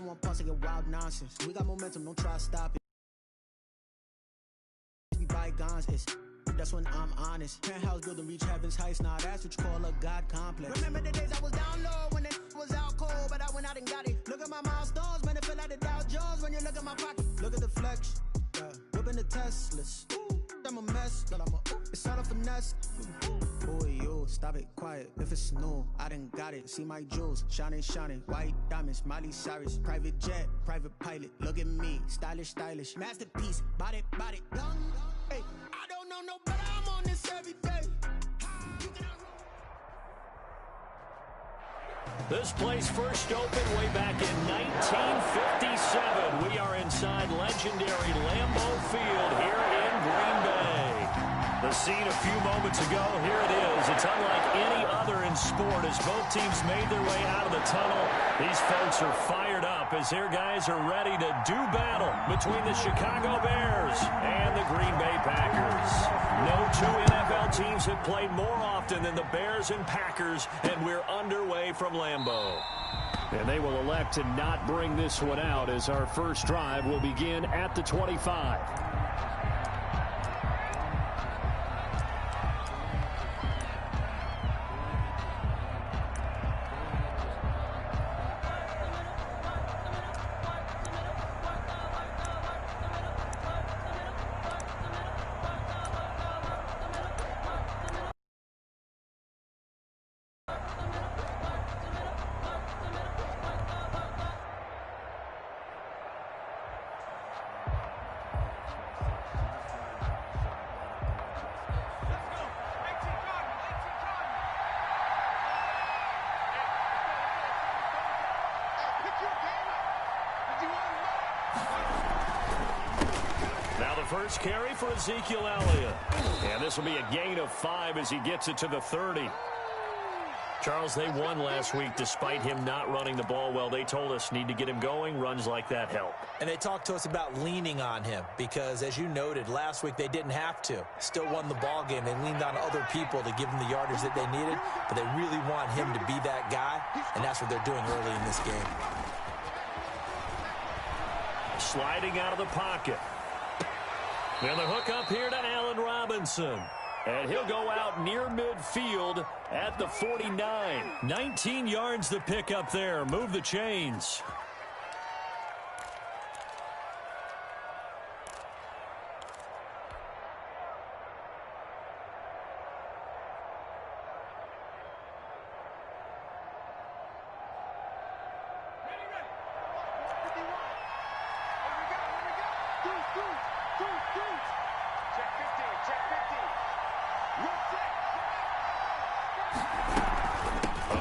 don't want pause to get wild nonsense. We got momentum, don't try to stop it. We bygones, that's when I'm honest. Penthouse building, reach heaven's heights. Now that's what you call a God complex. Remember the days I was down low when it was out cold, but I went out and got it. Look at my milestones, man, it feel like the Dow Jones when you look at my pocket. Look at the flex, whipping the Teslas. I'm a mess, but it's all a finesse. Boy, yo, stop it, quiet. If it's new, I done got it. See my jewels, shining, white diamonds, Miley Cyrus, private jet, private pilot. Look at me, stylish, masterpiece, body, young. Hey, I don't know no better. I'm on this every day. This place first opened way back in 1957. We are inside legendary Lambeau Field here in Green Bay. The scene a few moments ago, here it is. It's unlike any other in sport as both teams made their way out of the tunnel. These folks are fired up as their guys are ready to do battle between the Chicago Bears and the Green Bay Packers. No two NFL teams have played more often than the Bears and Packers, and we're underway from Lambeau. And they will elect to not bring this one out as our first drive will begin at the 25. First carry for Ezekiel Elliott. And this will be a gain of 5 as he gets it to the 30. Charles, they won last week despite him not running the ball well. They told us need to get him going. Runs like that help. And they talked to us about leaning on him because, as you noted, last week they didn't have to. Still won the ball game. They leaned on other people to give them the yardage that they needed, but they really want him to be that guy, and that's what they're doing early in this game. Sliding out of the pocket. And the hook up here to Allen Robinson. And he'll go out near midfield at the 49. 19 yards to pick up there. Move the chains.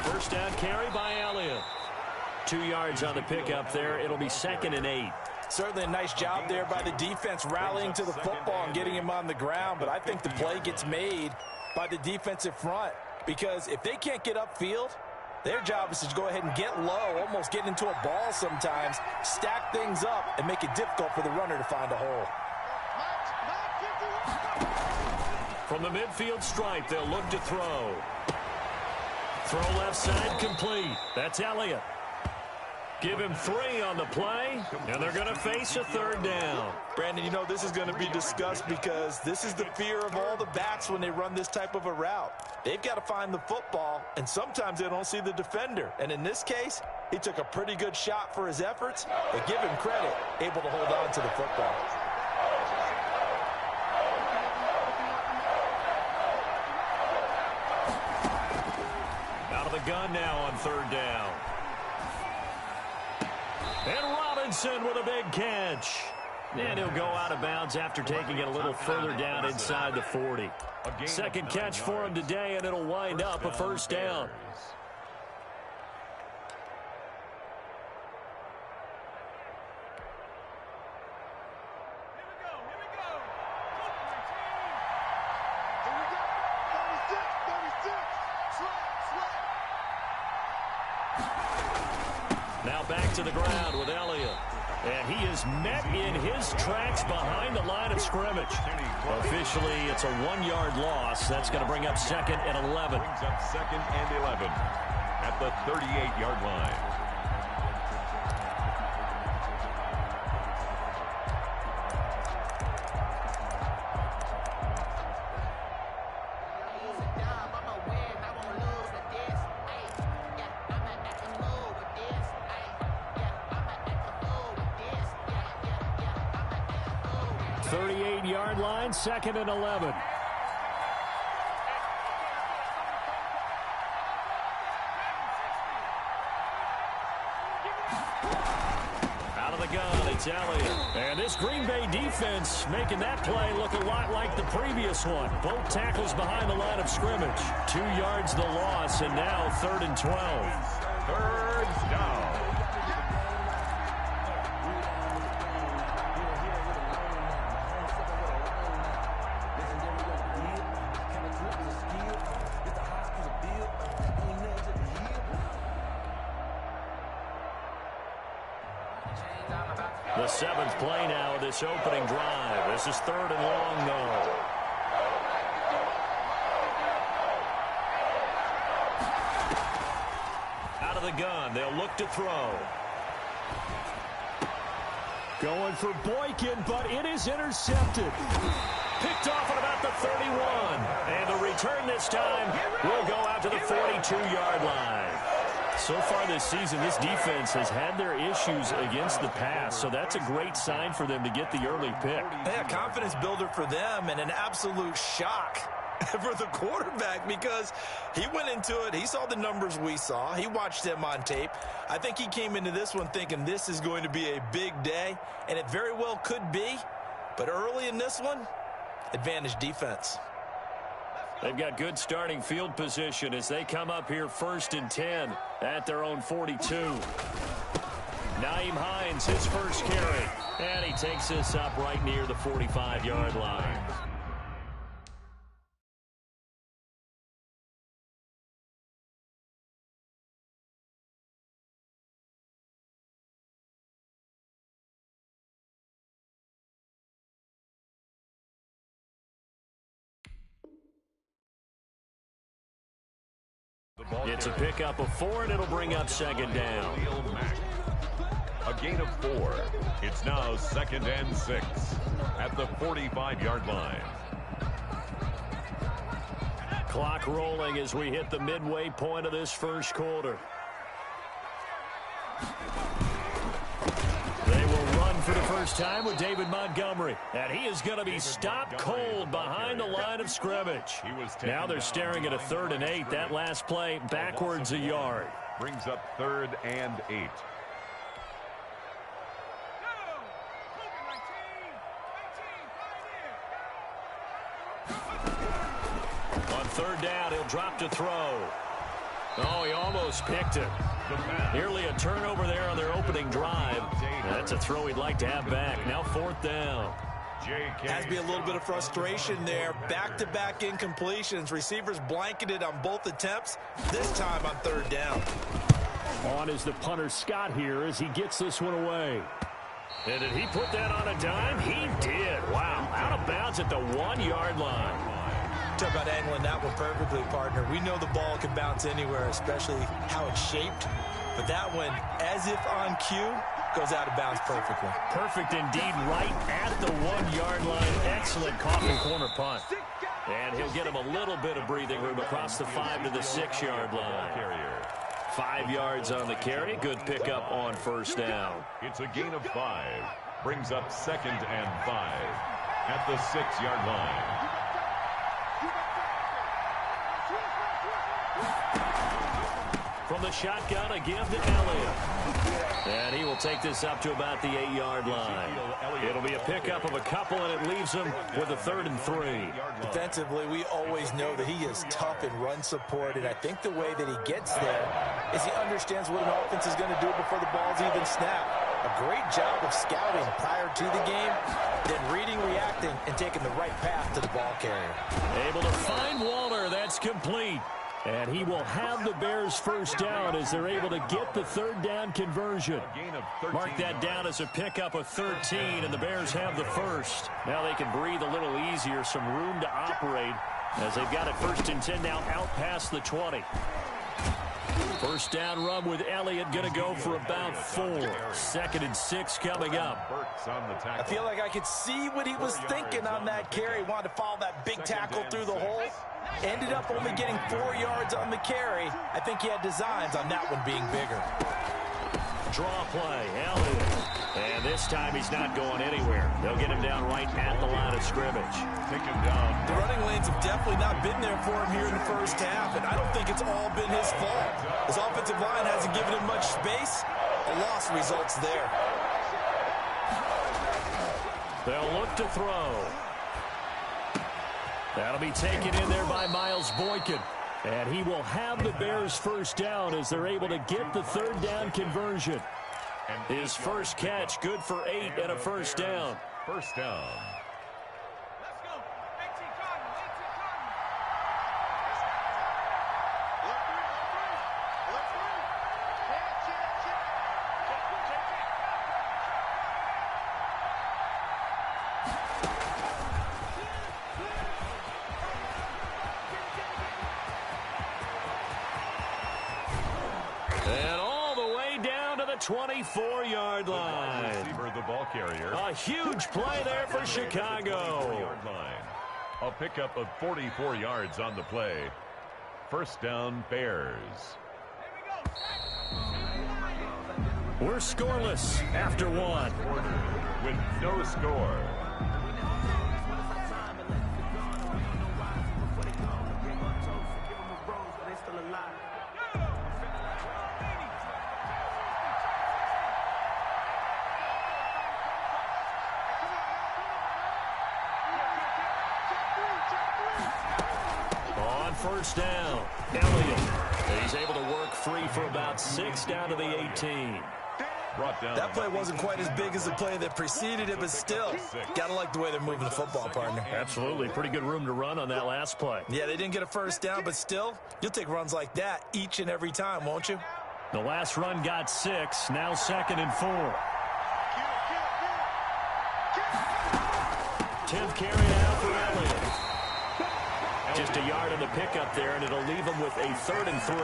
First down carry by Elliott. 2 yards on the pickup there. It'll be 2nd and 8. Certainly a nice job there by the defense rallying to the football and getting him on the ground. But I think the play gets made by the defensive front because if they can't get upfield, their job is to go ahead and get low, almost get into a ball sometimes, stack things up, and make it difficult for the runner to find a hole. From the midfield stripe, they'll look to throw. Throw left side complete. That's Elliott. Give him 3 on the play, and they're going to face a 3rd down. Brandon, you know this is going to be discussed because this is the fear of all the backs when they run this type of a route. They've got to find the football, and sometimes they don't see the defender. And in this case, he took a pretty good shot for his efforts, but give him credit, able to hold on to the football. Out of the gun now on 3rd down. And Robinson with a big catch. And he'll go out of bounds after taking it a little further down inside the 40. Second catch for him today, and it'll wind up a 1st down. Now back to the ground with Elliott. And he is met in his tracks behind the line of scrimmage. Officially, it's a 1-yard loss. That's going to bring up 2nd and 11. Brings up 2nd and 11 at the 38-yard line. 38-yard line, 2nd and 11. Out of the gun, it's Elliott. And this Green Bay defense making that play look a lot like the previous one. Both tackles behind the line of scrimmage. 2 yards the loss, and now 3rd and 12. 3rd down. The 7th play now of this opening drive. This is 3rd and long, though. Out of the gun, they'll look to throw. Going for Boykin, but it is intercepted. Picked off at about the 31. And the return this time will go out to the 42-yard line. So far this season, this defense has had their issues against the pass, so that's a great sign for them to get the early pick. Yeah, confidence builder for them and an absolute shock for the quarterback because he went into it. He saw the numbers we saw. He watched them on tape. I think he came into this one thinking this is going to be a big day, and it very well could be. But early in this one, advantage defense. They've got good starting field position as they come up here 1st and 10 at their own 42. Nyheim Hines, his first carry. And he takes this up right near the 45-yard line. It's a pickup of 4, and it'll bring up 2nd down. A gain of 4. It's now 2nd and 6 at the 45-yard line. Clock rolling as we hit the midway point of this first quarter. They will run for the first time with David Montgomery. And he is going to be stopped cold behind the line of scrimmage. Now they're staring at a 3rd and 8. That last play backwards a yard. Brings up 3rd and 8. On 3rd down, he'll drop to throw. Oh, he almost picked it. Nearly a turnover there on their opening drive. That's a throw he'd like to have back. Now 4th down. Has to be a little bit of frustration there. Back-to-back incompletions. Receivers blanketed on both attempts, this time on 3rd down. On is the punter Scott here as he gets this one away. And did he put that on a dime? He did. Wow. Out of bounds at the 1-yard line. Talk about angling that one perfectly, partner. We know the ball can bounce anywhere, especially how it's shaped. But that one, as if on cue, goes out of bounds perfectly. Perfect indeed, right at the 1-yard line. Excellent coffin corner punt. And he'll get him a little bit of breathing room across the 5 to the 6-yard line. 5 yards on the carry. Good pickup on 1st down. It's a gain of 5. Brings up 2nd and 5 at the 6-yard line. From the shotgun, a give to Elliott. And he will take this up to about the 8-yard line. It'll be a pickup of a couple, and it leaves him with a 3rd and 3. Defensively, we always know that he is tough in run support, and I think the way that he gets there is he understands what an offense is going to do before the ball's even snapped. A great job of scouting prior to the game, then reading, reacting, and taking the right path to the ball carrier. Able to find Waller. That's complete. And he will have the Bears 1st down as they're able to get the 3rd down conversion. Mark that down as a pickup of 13, and the Bears have the 1st. Now they can breathe a little easier, some room to operate as they've got it 1st and 10 now out past the 20. 1st down run with Elliott going to go for about 4. 2nd and 6 coming up. I feel like I could see what he was thinking on that carry. Wanted to follow that big tackle through the hole. Ended up only getting 4 yards on the carry. I think he had designs on that one being bigger. Draw play. Elliott And this time he's not going anywhere. They'll get him down right at the line of scrimmage. Take him down. The running lanes have definitely not been there for him here in the first half, and I don't think it's all been his fault. His offensive line hasn't given him much space. A loss results there. They'll look to throw. That'll be taken in there by Miles Boykin. And he will have the Bears first down as they're able to get the third down conversion. His first catch, good for 8 and a first down. First down. And all the way down to the 24-yard line. Receiver, the ball carrier. A huge play there for Chicago. 24-yard line. A pickup of 44 yards on the play. First down, Bears. We're scoreless after one. With no score. First down, Elliott. He's able to work free for about 6 down to the 18. Brought down. That play wasn't quite as big as the play that preceded it, but still, gotta like the way they're moving the football, partner. Absolutely. Pretty good room to run on that last play. Yeah, they didn't get a first down, but still, you'll take runs like that each and every time, won't you? The last run got 6, now 2nd and 4. 10th carry now for Elliott. Just a yard on the pickup there, and it'll leave them with a 3rd and 3.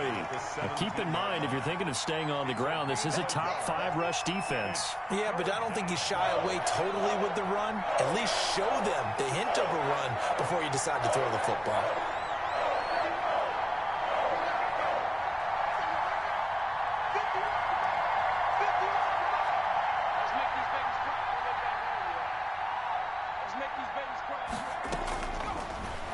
Now keep in mind, if you're thinking of staying on the ground, this is a top 5 rush defense. Yeah, but I don't think you shy away totally with the run. At least show them the hint of a run before you decide to throw the football.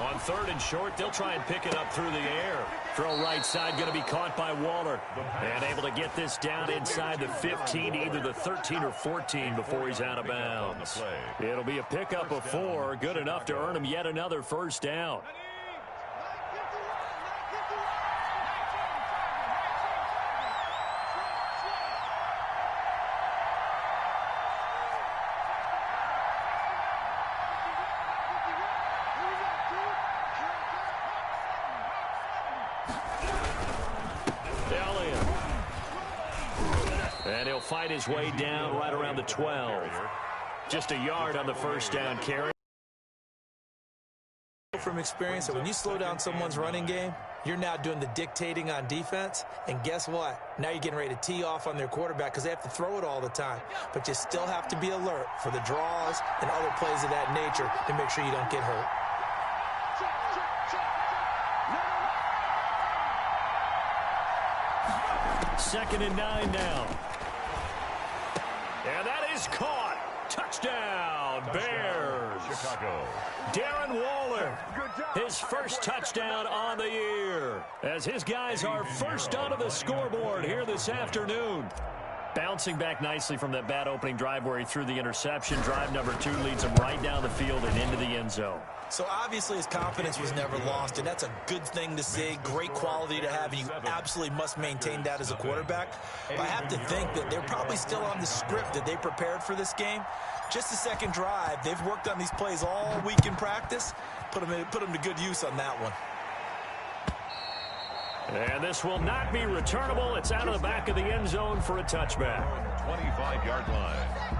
On 3rd and short, they'll try and pick it up through the air. Throw right side, going to be caught by Waller. And able to get this down inside the 15, either the 13 or 14 before he's out of bounds. It'll be a pickup of 4, good enough to earn him yet another first down. And he'll fight his way down right around the 12. Just a yard on the first down carry. From experience that when you slow down someone's running game, you're now doing the dictating on defense. And guess what? Now you're getting ready to tee off on their quarterback because they have to throw it all the time. But you still have to be alert for the draws and other plays of that nature to make sure you don't get hurt. Second and 9 now. And that is caught. Touchdown, Bears. Chicago. Darren Waller, his first touchdown on the year, as his guys are first onto the scoreboard here this afternoon. Bouncing back nicely from that bad opening drive where he threw the interception. Drive number 2 leads him right down the field and into the end zone. So obviously his confidence was never lost, and that's a good thing to see, great quality to have, and you absolutely must maintain that as a quarterback. But I have to think that they're probably still on the script that they prepared for this game. Just the second drive, they've worked on these plays all week in practice. Put them to good use on that one. And this will not be returnable. It's out of the back of the end zone for a touchback. 25-yard line.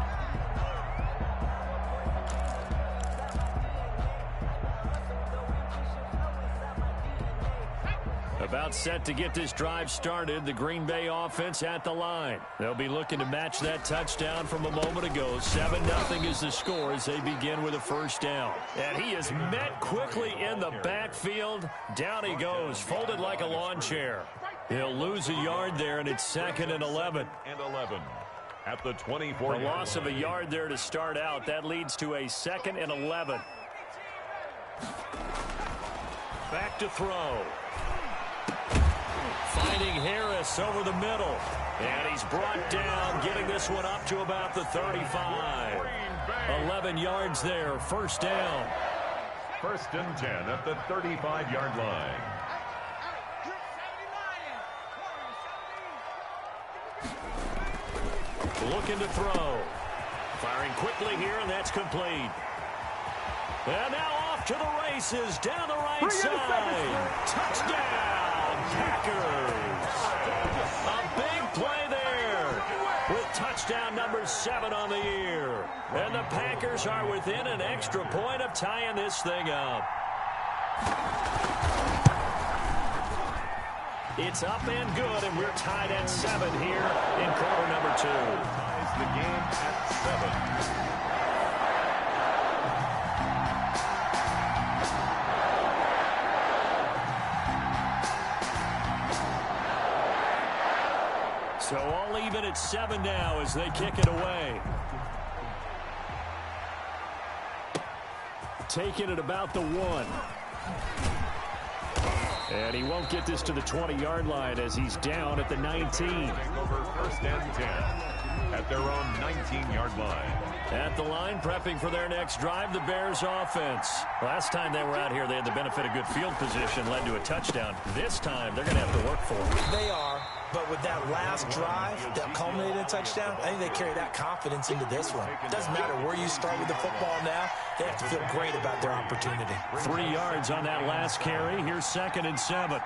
About set to get this drive started. The Green Bay offense at the line. They'll be looking to match that touchdown from a moment ago. 7-0 is the score as they begin with a first down. And he is met quickly in the backfield. Down he goes, folded like a lawn chair. He'll lose a yard there, and it's 2nd and 11. at the 24. A loss of a yard there to start out. That leads to a 2nd and 11. Back to throw. Finding Harris over the middle. And he's brought down, getting this one up to about the 35. 11 yards there, first down. 1st and 10 at the 35-yard line. Looking to throw. Firing quickly here, and that's complete. And now off to the races, down the right side. Touchdown, Packers. A big play there with touchdown number 7 on the year. And the Packers are within an extra point of tying this thing up. It's up and good, and we're tied at 7 here in quarter number 2. Ties the game at 7. So all even at 7 now as they kick it away. Taking it about the 1. And he won't get this to the 20-yard line as he's down at the 19. Over 1st and 10 at their own 19-yard line. At the line, prepping for their next drive, the Bears offense. Last time they were out here, they had the benefit of good field position, led to a touchdown. This time, they're going to have to work for it. They are, but with that last drive that culminated in a touchdown, I think they carry that confidence into this one. It doesn't matter where you start with the football now. They have to feel great about their opportunity. 3 yards on that last carry. Here's 2nd and 7.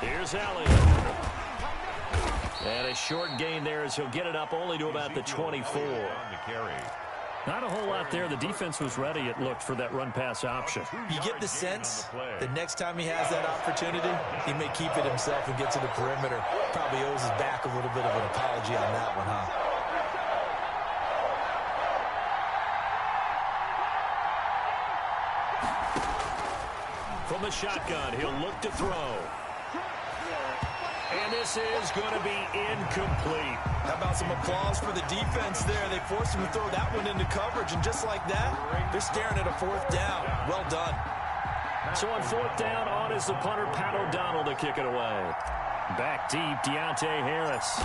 Here's Elliott. And a short gain there as he'll get it up only to about the 24. Not a whole lot there. The defense was ready, it looked, for that run-pass option. You get the sense that next time he has that opportunity, he may keep it himself and get to the perimeter. Probably owes his back a little bit of an apology on that one, huh? From the shotgun, he'll look to throw. And this is going to be incomplete. How about some applause for the defense there? They forced him to throw that one into coverage, and just like that, they're staring at a 4th down. Well done. So on 4th down, on is the punter, Pat O'Donnell, to kick it away. Back deep, Deontay Harris.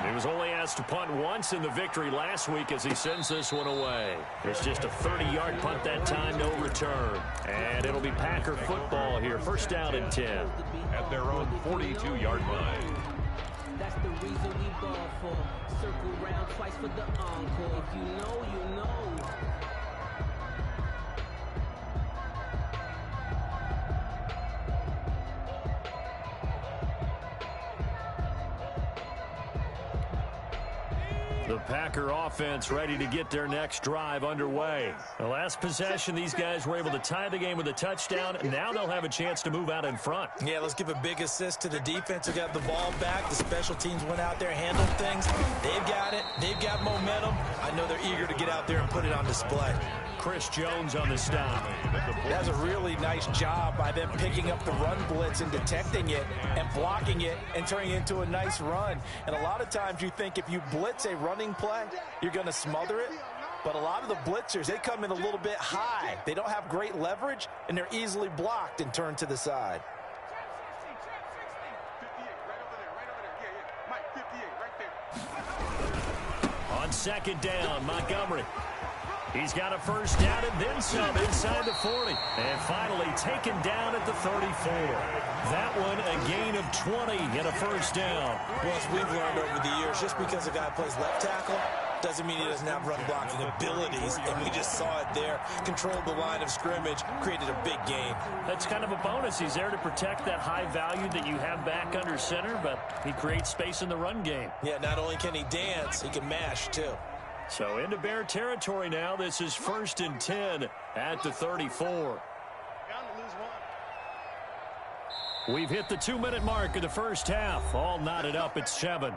He was only asked to punt once in the victory last week as he sends this one away. It's just a 30-yard punt that time, no return. And it'll be Packer football here, 1st down and 10. At their own 42-yard line. That's the reason we ball for. Circle round twice for the encore. If you know, you know. The Packer offense ready to get their next drive underway. The last possession, these guys were able to tie the game with a touchdown. Now they'll have a chance to move out in front. Yeah, let's give a big assist to the defense who got the ball back. The special teams went out there, handled things. They've got it. They've got momentum. I know they're eager to get out there and put it on display. Chris Jones on the stop. That's a really nice job by them picking up the run blitz and detecting it and blocking it and turning it into a nice run. And a lot of times you think if you blitz a running play, you're going to smother it. But a lot of the blitzers, they come in a little bit high. They don't have great leverage, and they're easily blocked and turned to the side. On 2nd down, Montgomery. He's got a 1st down and then some inside the 40. And finally taken down at the 34. That one a gain of 20 and a 1st down. Well, as we've learned over the years, just because a guy plays left tackle doesn't mean he doesn't have run blocking abilities. And we just saw it there. Controlled the line of scrimmage, created a big gain. That's kind of a bonus. He's there to protect that high value that you have back under center, but he creates space in the run game. Yeah, not only can he dance, he can mash too. So into Bear territory now. This is 1st and 10 at the 34. We've hit the 2-minute mark of the first half. All knotted up at 7.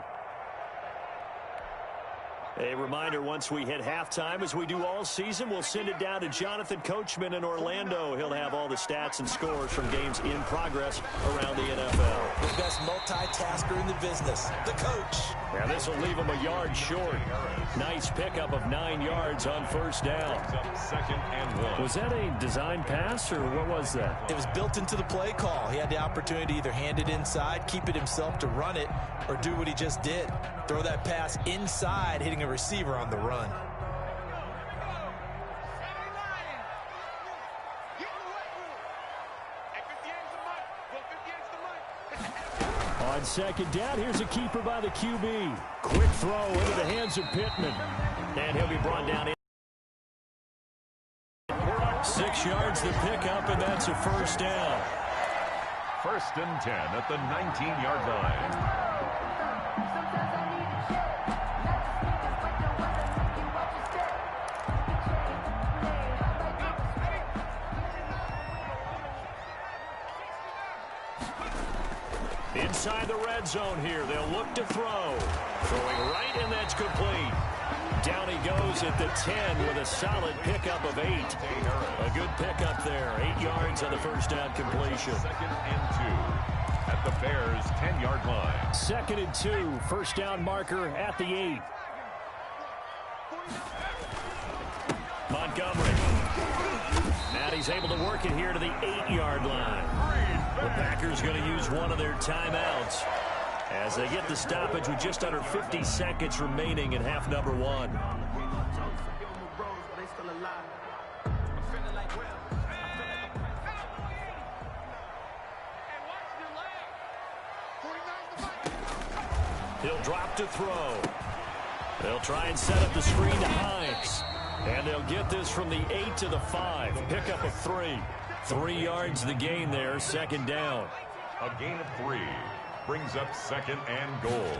A reminder, once we hit halftime, as we do all season, we'll send it down to Jonathan Coachman in Orlando. He'll have all the stats and scores from games in progress around the NFL. The best multitasker in the business, the coach. Yeah, this will leave him a yard short. Nice pickup of 9 yards on first down. Second and 1. Was that a design pass, or what was that? It was built into the play call. He had the opportunity to either hand it inside, keep it himself to run it, or do what he just did. Throw that pass inside, hitting a receiver on the run. On second down, here's a keeper by the QB. Quick throw into the hands of Pittman. And he'll be brought down in. 6 yards the pickup, and that's a first down. First and 10 at the 19-yard line. Inside the red zone here, they'll look to throw. Throwing right, and that's complete. Down he goes at the 10 with a solid pickup of 8. A good pickup there. 8 yards on the first down completion. Second and 2 at the Bears' 10-yard line. Second and 2, first down marker at the 8. Montgomery. And he's able to work it here to the 8-yard line. The Packers going to use one of their timeouts as they get the stoppage with just under 50 seconds remaining in half number 1. He'll drop to throw. They'll try and set up the screen to Hines. And they'll get this from the 8 to the 5. Pickup of 3. 3 yards the gain there, second down. A gain of 3 brings up second and goal.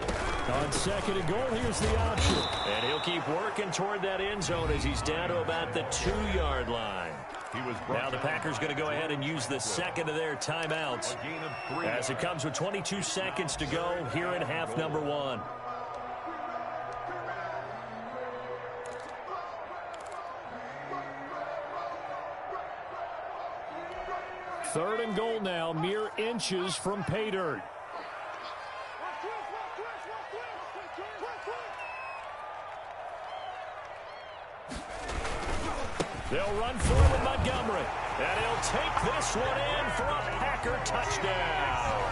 On second and goal, here's the option. And he'll keep working toward that end zone as he's down to about the 2-yard line. Now the Packers going to go ahead and use the second of their timeouts as it comes with 22 seconds to go here in half number 1. Third and goal now, mere inches from pay dirt. They'll run for it with Montgomery. And he'll take this one in for a Packer touchdown.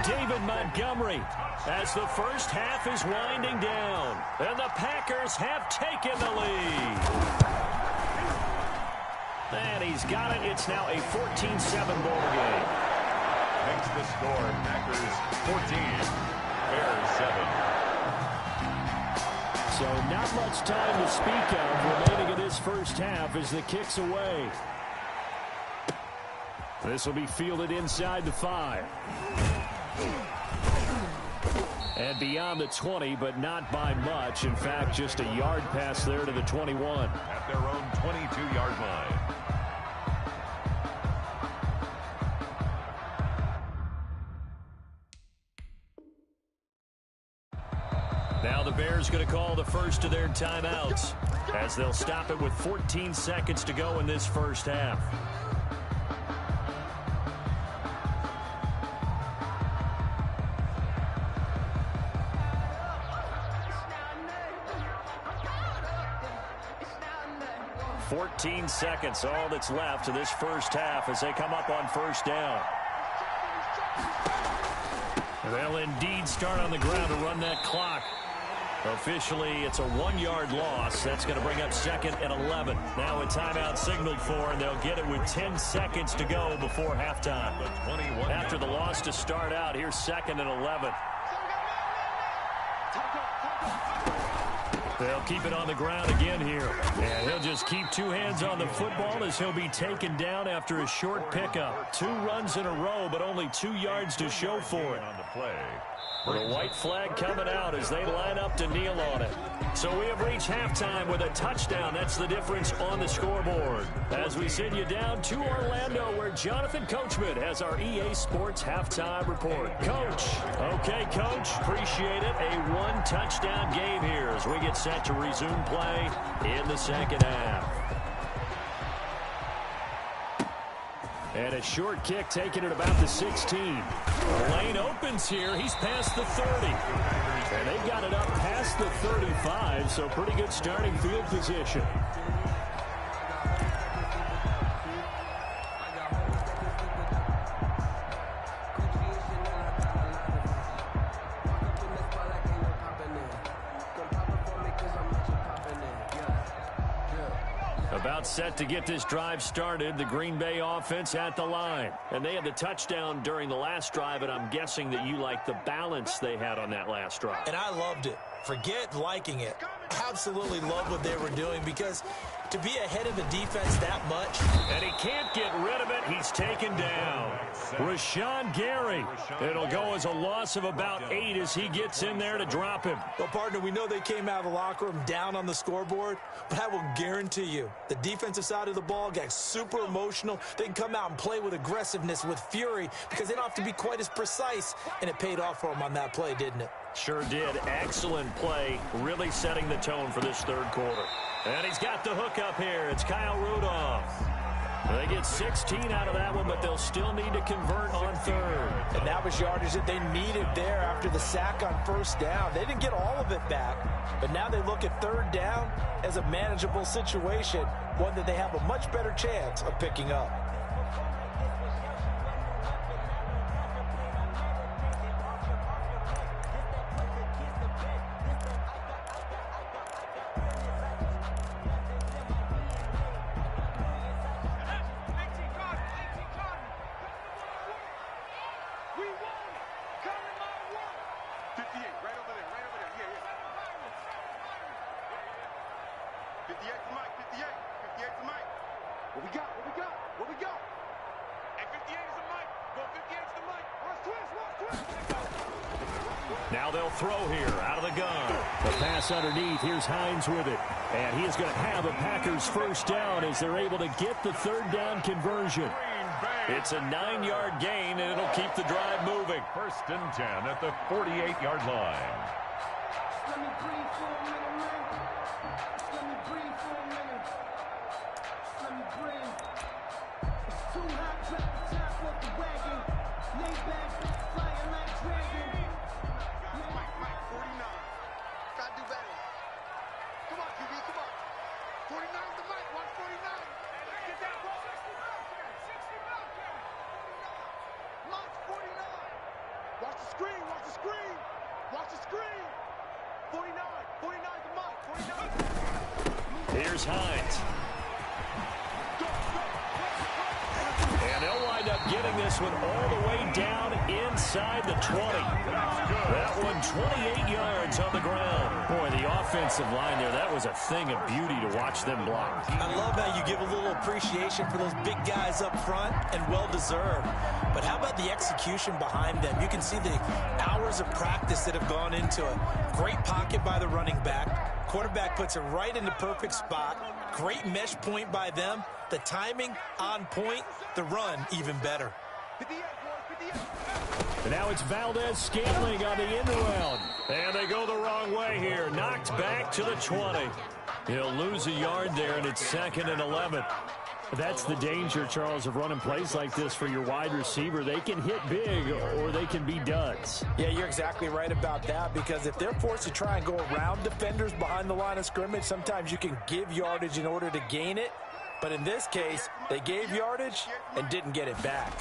David Montgomery as the first half is winding down. And the Packers have taken the lead. And he's got it. It's now a 14-7 ball game. Makes the score Packers 14, Bears 7. So not much time to speak of remaining in this first half as the kick's away. This will be fielded inside the 5. And beyond the 20, but not by much. In fact, just a yard pass there to the 21. At their own 22-yard line. Now the Bears going to call the first of their timeouts as they'll stop it with 14 seconds to go in this first half. "14 seconds, all that's left of this first half as they come up on first down. They'll indeed start on the ground to run that clock. Officially, it's a 1-yard loss. That's going to bring up second and 11. Now a timeout signaled for, and they'll get it with 10 seconds to go before halftime. After the loss to start out, here's second and 11. They'll keep it on the ground again here. And he'll just keep 2 hands on the football as he'll be taken down after a short pickup. 2 runs in a row, but only 2 yards to show for it. On the play. The white flag coming out as they line up to kneel on it. So we have reached halftime with a touchdown. That's the difference on the scoreboard. As we send you down to Orlando, where Jonathan Coachman has our EA Sports halftime report. Coach. Okay, Coach. Appreciate it. A one-touchdown game here as we get set to resume play in the second half. And a short kick taken at about the 16. Lane opens here. He's past the 30. And they've got it up past the 35, so pretty good starting field position. About set to get this drive started. The Green Bay offense at the line. And they had the touchdown during the last drive, and I'm guessing that you like the balance they had on that last drive. And I loved it. Forget liking it. Absolutely love what they were doing, because to be ahead of the defense that much. And he can't get rid of it. He's taken down. Rashawn Gary. It'll go as a loss of about 8 as he gets in there to drop him. Well, partner, we know they came out of the locker room down on the scoreboard, but I will guarantee you the defensive side of the ball got super emotional. They can come out and play with aggressiveness, with fury, because they don't have to be quite as precise, and it paid off for them on that play, didn't it? Sure did. Excellent play, really setting the tone for this third quarter. And he's got the hook up here. It's Kyle Rudolph. They get 16 out of that one, but they'll still need to convert on third. And that was yardage that they needed there after the sack on first down. They didn't get all of it back, but now they look at third down as a manageable situation, one that they have a much better chance of picking up. Now they'll throw here out of the gun. The pass underneath. Here's Hines with it. And he is going to have a Packers first down as they're able to get the third down conversion. It's a 9-yard gain, and it'll keep the drive moving. 1st and 10 at the 48-yard line. Let me breathe for a minute, man. Let me breathe for a minute. Let me breathe. It's too hot, drop the top off the wagon. Lay back, flying like dragon. Mike, 49. Gotta do better. Come on, QB, come on. 49 to Mike, 149. Get that ball. 60 back. Mike's 49. Watch the screen, watch the screen. Watch the screen. 49 to Mike, 49. Here's Hines. And they'll wind up getting this one all the way down inside the 20. That one 28 yards on the ground. Boy, the offensive line there, that was a thing of beauty to watch them block. I love how you give a little appreciation for those big guys up front, and well-deserved. But how about the execution behind them? You can see the hours of practice that have gone into it. Great pocket by the running back. Quarterback puts it right in the perfect spot. Great mesh point by them. The timing on point. The run even better. And now it's Valdez-Scantling on the end around. And they go the wrong way here. Knocked back to the 20. He'll lose a yard there, and it's 2nd and 11. That's the danger, Charles, of running plays like this for your wide receiver. They can hit big, or they can be duds. Yeah, you're exactly right about that, because if they're forced to try and go around defenders behind the line of scrimmage, sometimes you can give yardage in order to gain it. But in this case, they gave yardage and didn't get it back.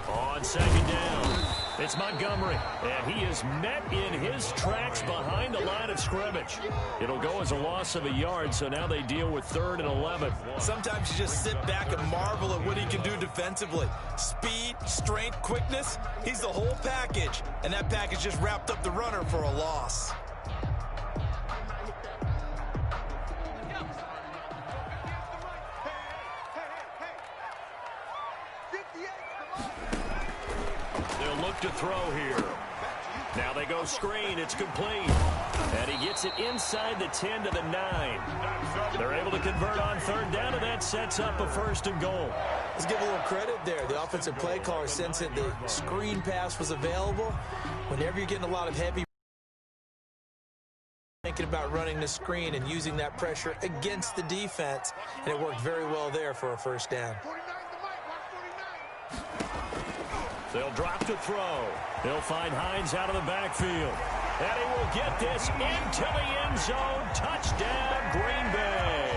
On 2nd down, it's Montgomery, and he is met in his tracks behind the line of scrimmage. It'll go as a loss of a yard, so now they deal with 3rd and 11. Sometimes you just sit back and marvel at what he can do defensively. Speed, strength, quickness, he's the whole package, and that package just wrapped up the runner for a loss. They'll look to throw here. Now they go screen. It's complete. And he gets it inside the 10 to the 9. They're able to convert on third down, and that sets up a 1st and goal. Let's give a little credit there. The offensive play caller sensed that the screen pass was available. Whenever you're getting a lot of heavy, thinking about running the screen and using that pressure against the defense, and it worked very well there for a 1st down. They'll drop to throw. They'll find Hines out of the backfield. And he will get this into the end zone. Touchdown, Green Bay.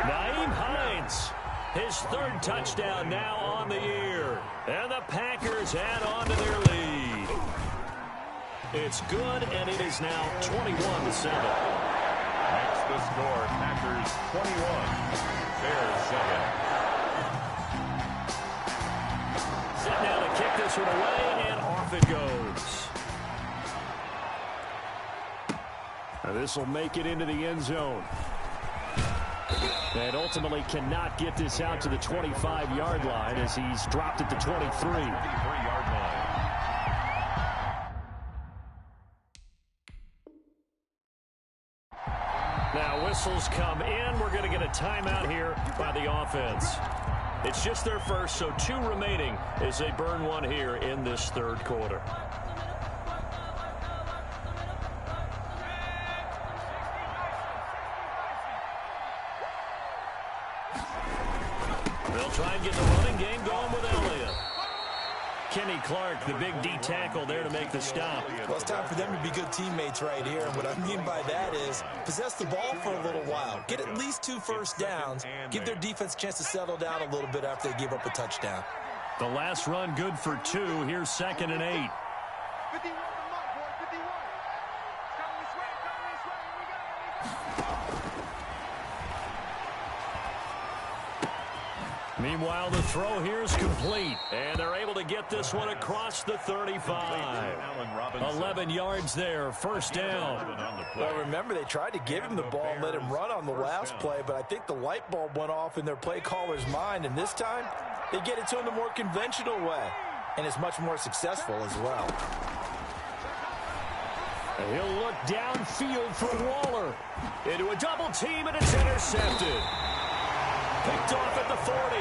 Nyheim Hines, his 3rd touchdown now on the year. And the Packers add on to their lead. It's good, and it is now 21-7. Next the score, Packers 21, Bears 7. Set now to kick this one away, and off it goes. Now this will make it into the end zone. And ultimately cannot get this out to the 25-yard line as he's dropped at the 23-yard line. Now whistles come in. We're going to get a timeout here by the offense. It's just their first, so 2 remaining as they burn one here in this 3rd quarter. They'll try and get the running game going with Elliott. Kenny Clark, the big D tackle there to make the stop. Well, it's time for them to be good teammates right here. And what I mean by that is possess the ball for a little while. Get at least 2 first downs. Give their defense a chance to settle down a little bit after they give up a touchdown. The last run good for 2. Here's 2nd and 8. 51 to Mike, boy, 51. Coming this way, here we go. Meanwhile, the throw here is complete. And they're able to get this one across the 35. 11 yards there, 1st down. Well, remember, they tried to give him the ball and let him run on the last play, but I think the light bulb went off in their play caller's mind, and this time they get it to him the more conventional way, and it's much more successful as well. And he'll look downfield for Waller. Into a double team, and it's intercepted. Picked off at the 40,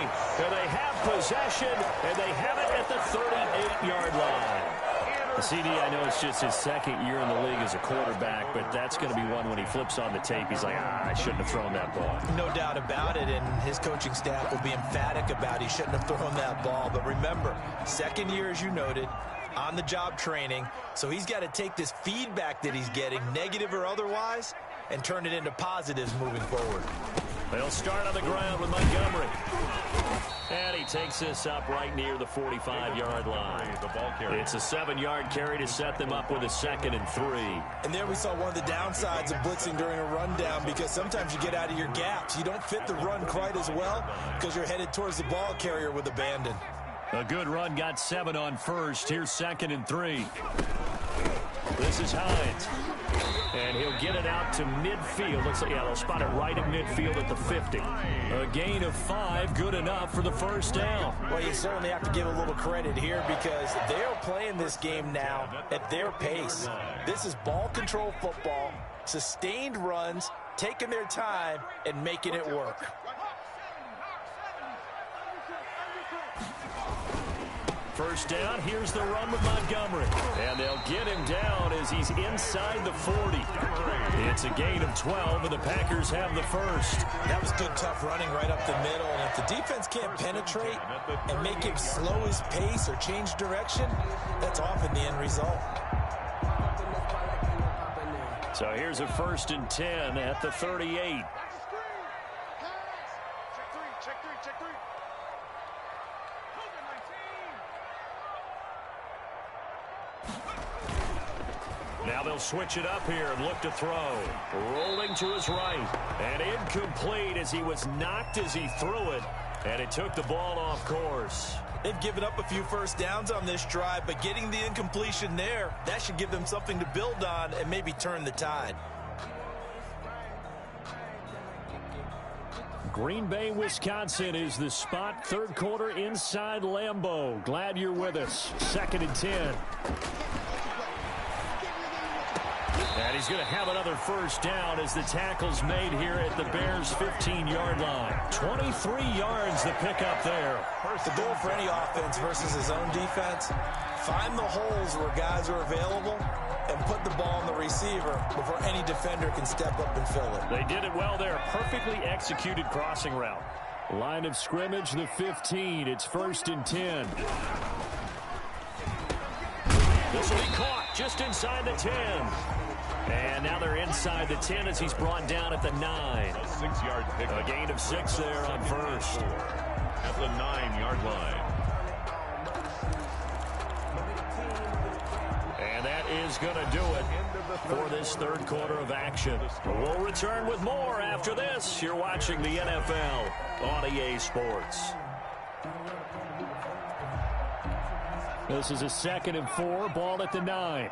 and they have possession, and they have it at the 38-yard line. CD, I know it's just his 2nd year in the league as a quarterback, but that's going to be one when he flips on the tape. He's like, I shouldn't have thrown that ball. No doubt about it, and his coaching staff will be emphatic about he shouldn't have thrown that ball. But remember, 2nd year, as you noted, on-the-job training, so he's got to take this feedback that he's getting, negative or otherwise, and turn it into positives moving forward. They'll start on the ground with Montgomery. And he takes this up right near the 45-yard line. It's a 7-yard carry to set them up with a 2nd and 3. And there we saw one of the downsides of blitzing during a rundown, because sometimes you get out of your gaps. You don't fit the run quite as well because you're headed towards the ball carrier with abandon. A good run got 7 on 1st. Here's 2nd and 3. This is Hines. And he'll get it out to midfield. Looks like, yeah, they'll spot it right at midfield at the 50. A gain of 5, good enough for the 1st down. Well, you certainly have to give a little credit here because they're playing this game now at their pace. This is ball control football, sustained runs, taking their time, and making it work. First down, here's the run with Montgomery. And they'll get him down as he's inside the 40. It's a gain of 12, and the Packers have the 1st. That was good, tough running right up the middle. And if the defense can't penetrate and make him slow his pace or change direction, that's often the end result. So here's a 1st and 10 at the 38. Check three. Now they'll switch it up here and look to throw. Rolling to his right. And incomplete as he was knocked as he threw it. And it took the ball off course. They've given up a few first downs on this drive, but getting the incompletion there, that should give them something to build on and maybe turn the tide. Green Bay, Wisconsin is the spot. 3rd quarter inside Lambeau. Glad you're with us. 2nd and 10. he's going to have another first down as the tackle's made here at the Bears' 15-yard line. 23 yards the pickup there. The goal for any offense versus his own defense, find the holes where guys are available and put the ball on the receiver before any defender can step up and fill it. They did it well there. Perfectly executed crossing route. Line of scrimmage, the 15. It's 1st and 10. This will be caught just inside the 10. And now they're inside the 10 as he's brought down at the 9. A 6-yard pick. A gain of 6 there on first. At the 9-yard line. And that is going to do it for this third quarter of action. We'll return with more after this. You're watching the NFL on EA Sports. This is a 2nd and 4, ball at the 9.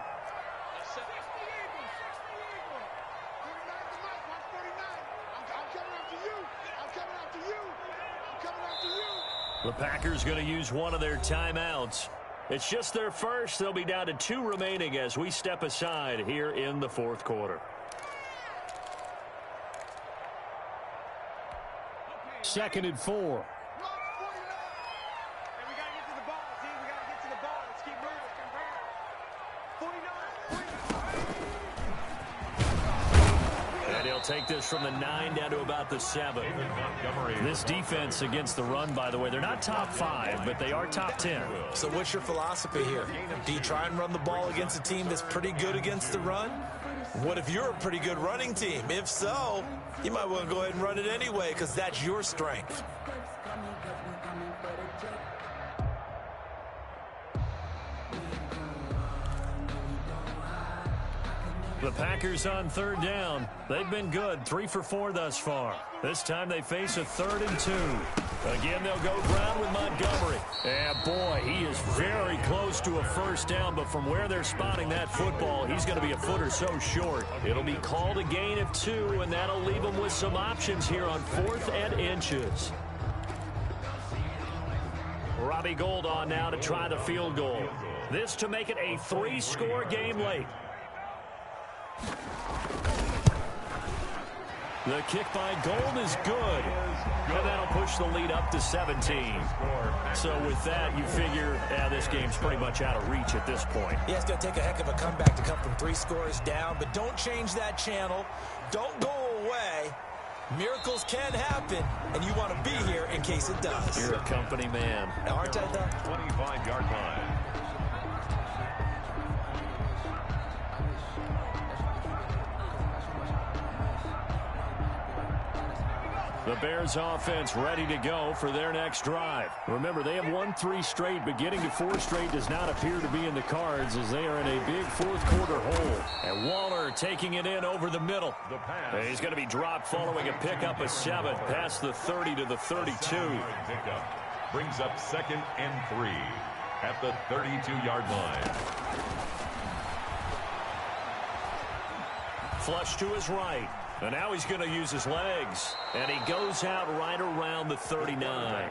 The Packers going to use one of their timeouts. It's just their first. They'll be down to 2 remaining as we step aside here in the fourth quarter. 2nd and 4. And he'll take this from the 9 down to about the 7. This defense against the run, by the way, they're not top 5, but they are top 10. So what's your philosophy here? Do you try and run the ball against a team that's pretty good against the run? What if you're a pretty good running team? If so, you might want to go ahead and run it anyway because that's your strength. The Packers on 3rd down. They've been good, 3 for 4 thus far. This time they face a 3rd and 2. Again, they'll go ground with Montgomery. And boy, he is very close to a first down, but from where they're spotting that football, he's going to be a foot or so short. It'll be called a gain of 2, and that'll leave them with some options here on 4th and inches. Robbie Gould on now to try the field goal. This to make it a 3-score game late. The kick by Gould is good. And that'll push the lead up to 17. So with that, you figure, this game's pretty much out of reach at this point. Yeah, it's going to take a heck of a comeback to come from 3 scores down, but don't change that channel. Don't go away. Miracles can happen, and you want to be here in case it does. You're a company man. Aren't I, though? 25-yard line. The Bears offense ready to go for their next drive. Remember, they have won 3 straight, but getting to 4 straight does not appear to be in the cards as they are in a big fourth quarter hole. And Waller taking it in over the middle. And he's going to be dropped following a pickup of 7 past the 30 to the 32. Pickup brings up 2nd and 3 at the 32-yard line. Flush to his right. And now he's going to use his legs. And he goes out right around the 39.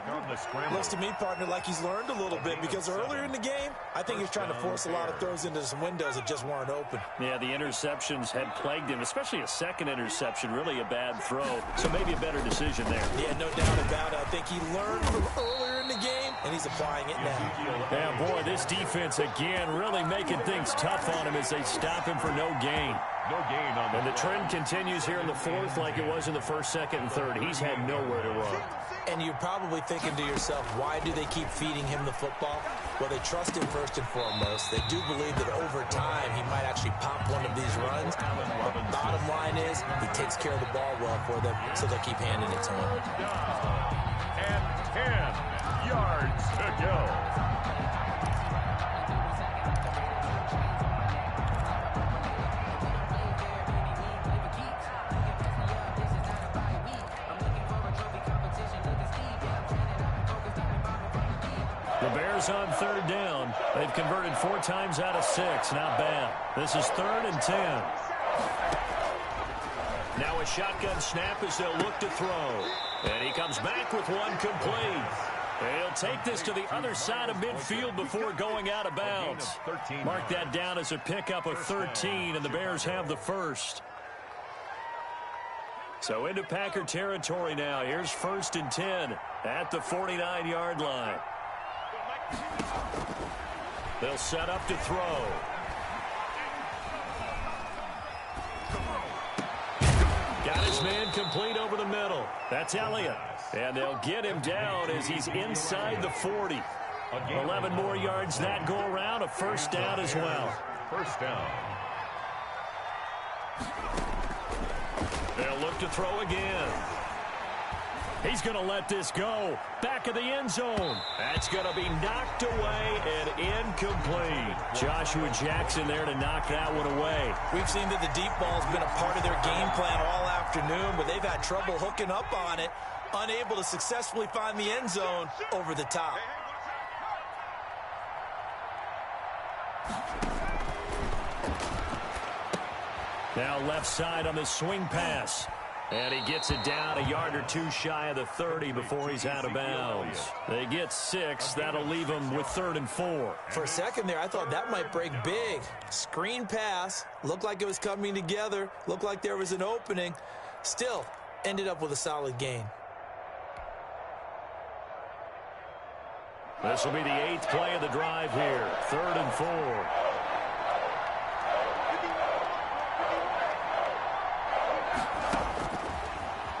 Looks to me, partner, like he's learned a little bit because earlier in the game, I think he was trying to force a lot of throws into some windows that just weren't open. Yeah, the interceptions had plagued him, especially a second interception, really a bad throw. So maybe a better decision there. Yeah, no doubt about it. I think he learned from earlier in the game, and he's applying it now. Yeah, boy, this defense again really making things tough on him as they stop him for no gain. No gain on the And the trend continues here in the fourth like it was in the first, second, and third. He's had nowhere to run. And you're probably thinking to yourself, why do they keep feeding him the football? Well, they trust him first and foremost. They do believe that over time he might actually pop one of these runs. But the bottom line is he takes care of the ball well for them, so they'll keep handing it to him. And 10 yards to go. The Bears on 3rd down. They've converted 4 times out of 6. Not bad. This is 3rd and 10. Now a shotgun snap as they'll look to throw. And he comes back with one complete. He'll take this to the other side of midfield before going out of bounds. Mark that down as a pickup of 13, and the Bears have the first. So into Packer territory now. Here's 1st and 10 at the 49-yard line. They'll set up to throw. Got his man complete over the middle. That's Elliott. And they'll get him down as he's inside the 40. 11 more yards that go around. A first down as well. First down. They'll look to throw again. He's going to let this go. Back of the end zone. That's going to be knocked away and incomplete. Joshua Jackson there to knock that one away. We've seen that the deep ball has been a part of their game plan all afternoon, but they've had trouble hooking up on it, unable to successfully find the end zone over the top. Now left side on the swing pass. And he gets it down a yard or two shy of the 30 before he's out of bounds. They get 6. That'll leave him with 3rd and 4. For a second there, I thought that might break big. Screen pass. Looked like it was coming together. Looked like there was an opening. Still ended up with a solid gain. This will be the 8th play of the drive here. 3rd and 4.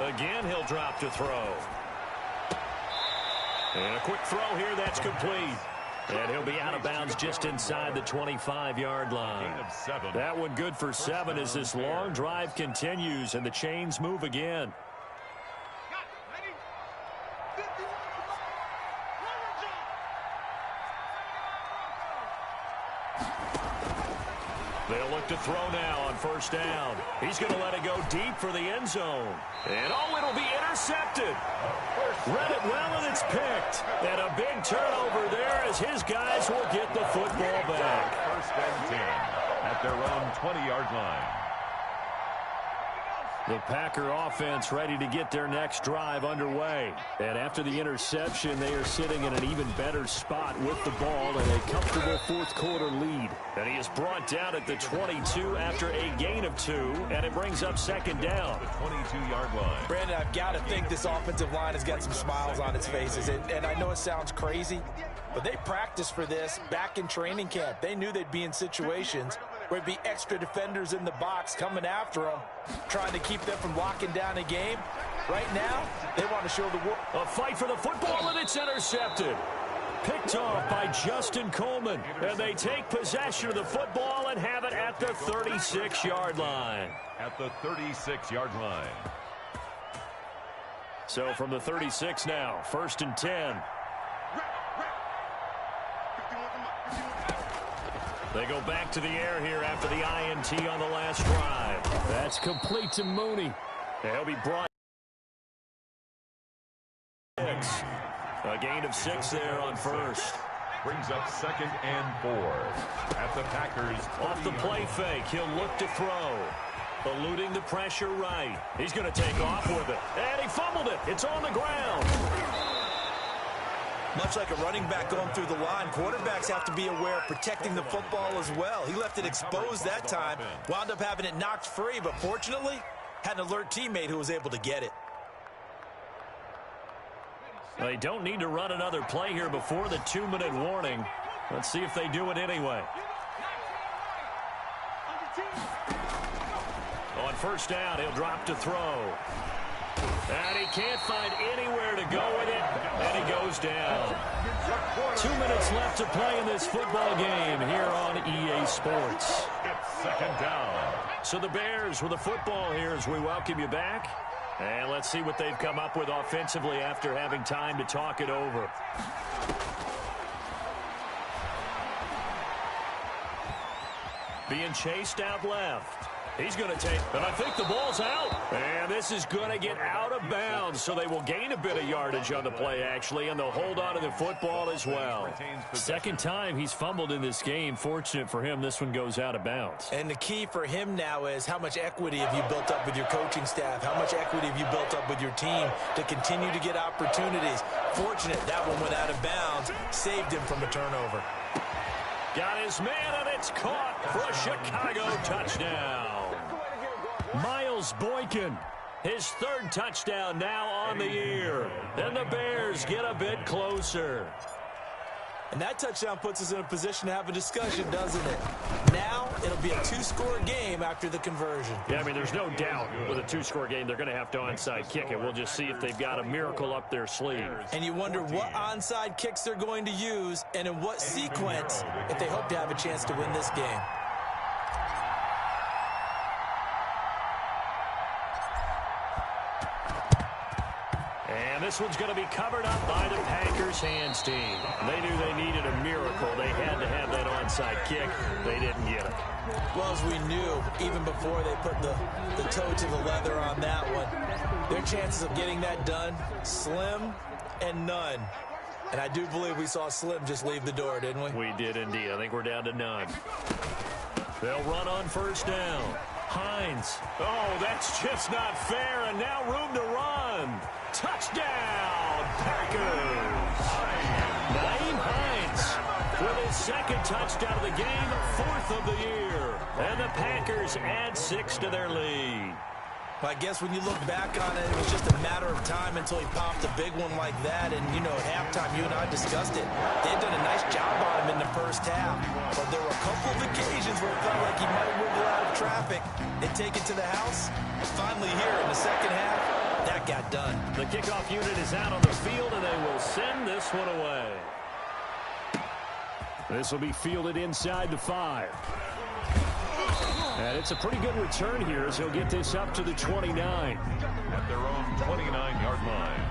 Again, he'll drop to throw. And a quick throw here that's complete. And he'll be out of bounds just inside the 25-yard line. That one good for 7 as this long drive continues and the chains move again. They'll look to throw now on 1st down. He's going to let it go deep for the end zone. And it'll be intercepted. Read it well, and it's picked. And a big turnover there as his guys will get the football back. 1st and 10 at their own 20-yard line. The Packer offense ready to get their next drive underway. And after the interception, they are sitting in an even better spot with the ball and a comfortable 4th quarter lead. And he is brought down at the 22 after a gain of 2, and it brings up 2nd down. The 22-yard line. Brandon, I've got to think this offensive line has got some smiles on its faces. And I know it sounds crazy, but they practiced for this back in training camp. They knew they'd be in situations where it'd be extra defenders in the box coming after them, trying to keep them from locking down a game. Right now, they want to show the world. A fight for the football, and it's intercepted. Picked off by Justin Coleman. And they take possession of the football and have it at the 36-yard line. At the 36-yard line. So from the 36 now, 1st and 10. They go back to the air here after the INT on the last drive. That's complete to Mooney. He'll be brought. A gain of 6 there on 1st. Brings up 2nd and 4 at the Packers. Off the play fake, he'll look to throw. Eluding the pressure right. He's going to take off with it. And he fumbled it. It's on the ground. Much like a running back going through the line, quarterbacks have to be aware of protecting the football as well. He left it exposed that time, wound up having it knocked free, but fortunately, had an alert teammate who was able to get it. They don't need to run another play here before the 2-minute warning. Let's see if they do it anyway. On 1st down, he'll drop to throw. And he can't find anywhere to go with it, and he goes down. 2 minutes left to play in this football game here on EA Sports. It's 2nd down. So the Bears with the football here as we welcome you back. And let's see what they've come up with offensively after having time to talk it over. Being chased out left. He's going to take, but I think the ball's out. And this this is going to get out of bounds, so they will gain a bit of yardage on the play, actually, and they'll hold on to the football as well. Second time he's fumbled in this game. Fortunate for him, this one goes out of bounds. And the key for him now is how much equity have you built up with your coaching staff? How much equity have you built up with your team to continue to get opportunities? Fortunate that one went out of bounds, saved him from a turnover. Got his man, and it's caught for a Chicago touchdown. Miles Boykin, his third touchdown now on the year. And the Bears get a bit closer. And that touchdown puts us in a position to have a discussion, doesn't it? Now it'll be a 2-score game after the conversion. Yeah, I mean, there's no doubt with a 2-score game they're going to have to onside kick it. We'll just see if they've got a miracle up their sleeve. And you wonder what onside kicks they're going to use and in what sequence if they hope to have a chance to win this game. And this one's going to be covered up by the Packers hands team. They knew they needed a miracle. They had to have that onside kick. They didn't get it. Well, as we knew, even before they put the toe to the leather on that one, their chances of getting that done, slim and none. And I do believe we saw Slim just leave the door, didn't we? We did indeed. I think we're down to none. They'll run on first down. Hines. Oh, that's just not fair. And now room to run. Touchdown, Packers. Nyheim Hines with his second touchdown of the game, fourth of the year. And the Packers add 6 to their lead. I guess when you look back on it, it was just a matter of time until he popped a big one like that. And, you know, at halftime, you and I discussed it. They've done a nice job on him in the first half. But there were a couple of occasions where it felt like he might wiggle out of traffic and take it to the house. Finally here in the second half, that got done. The kickoff unit is out on the field, and they will send this one away. This will be fielded inside the 5. And it's a pretty good return here as he'll get this up to the 29. At their own 29-yard line.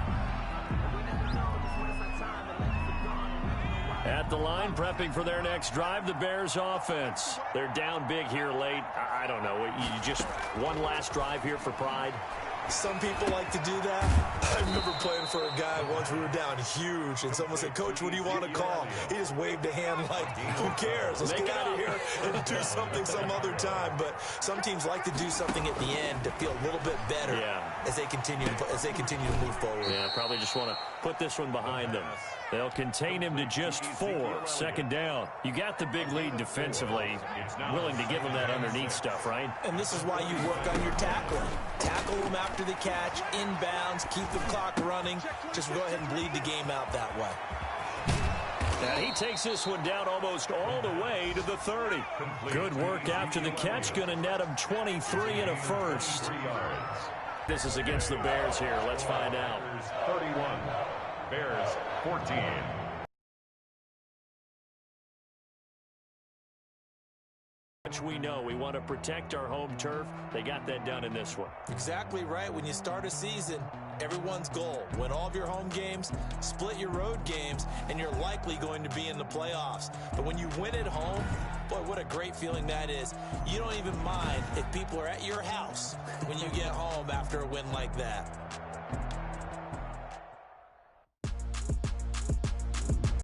At the line, prepping for their next drive, the Bears offense. They're down big here late. I don't know. You just one last drive here for pride. Some people like to do that. I remember playing for a guy once. We were down huge, and someone said, "Coach, what do you want to call?" He just waved a hand like, "Who cares? Let's get out of here and do something some other time." But some teams like to do something at the end to feel a little bit better as they continue to move forward. Yeah, probably just want to put this one behind them. They'll contain him to just 4. Second down. You got the big lead defensively. Willing to give him that underneath stuff, right? And this is why you work on your tackling. Tackle them after the catch, inbounds, keep the clock running. Just go ahead and bleed the game out that way. And he takes this one down almost all the way to the 30. Good work after the catch. Going to net him 23 and a first. This is against the Bears here. Let's find out. 31. Bears 14. We know we want to protect our home turf. They got that done in this one. Exactly right. When you start a season, everyone's goal: win all of your home games, split your road games, and you're likely going to be in the playoffs. But when you win at home, boy, what a great feeling that is. You don't even mind if people are at your house when you get home after a win like that.